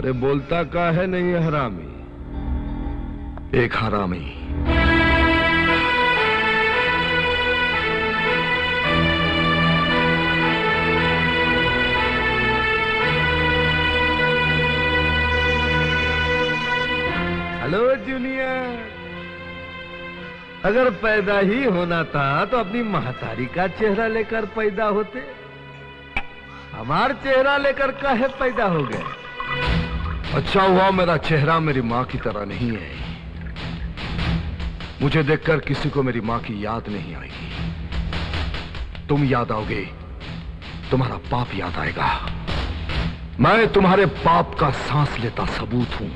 ते बोलता का है नहीं हरामी? एक हरामी। हेलो जूनियर, अगर पैदा ही होना था तो अपनी महतारी का चेहरा लेकर पैदा होते। हमार चेहरा लेकर काहे पैदा हो गए? अच्छा हुआ मेरा चेहरा मेरी माँ की तरह नहीं है। मुझे देखकर किसी को मेरी माँ की याद नहीं आएगी। तुम याद आओगे, तुम्हारा पाप याद आएगा। मैं तुम्हारे पाप का सांस लेता सबूत हूं।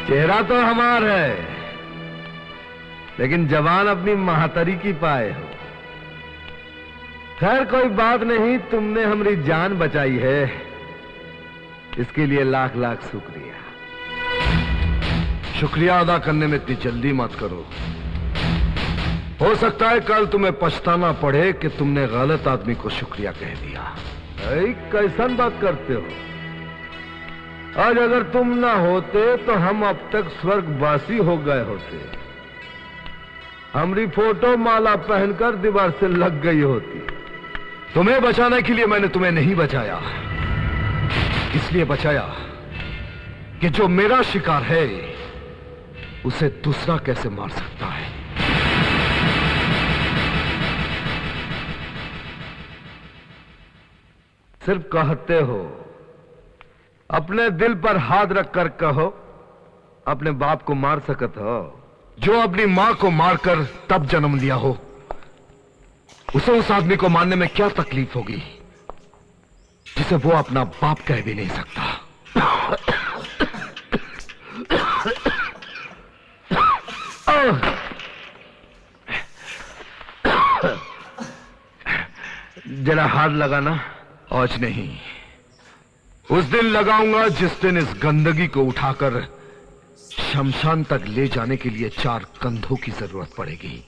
चेहरा तो हमार है, लेकिन जवान अपनी महातरी की पाए हो। खैर कोई बात नहीं, तुमने हमारी जान बचाई है, इसके लिए लाख लाख शुक्रिया। शुक्रिया अदा करने में इतनी जल्दी मत करो। हो सकता है कल तुम्हें पछताना पड़े कि तुमने गलत आदमी को शुक्रिया कह दिया। कैसन बात करते हो? आज अगर तुम ना होते तो हम अब तक स्वर्गवासी हो गए होते। हमारी फोटो माला पहनकर दीवार से लग गई होती। तुम्हें बचाने के लिए मैंने तुम्हें नहीं बचाया, इसलिए बचाया कि जो मेरा शिकार है उसे दूसरा कैसे मार सकता है। सिर्फ कहते हो, अपने दिल पर हाथ रखकर कहो, अपने बाप को मार सकत हो? जो अपनी मां को मारकर तब जन्म लिया हो, उसे उस आदमी को मारने में क्या तकलीफ होगी जिसे वो अपना बाप कह भी नहीं सकता। जरा हाथ लगाना। आज नहीं, उस दिन लगाऊंगा जिस दिन इस गंदगी को उठाकर शमशान तक ले जाने के लिए 4 कंधों की जरूरत पड़ेगी।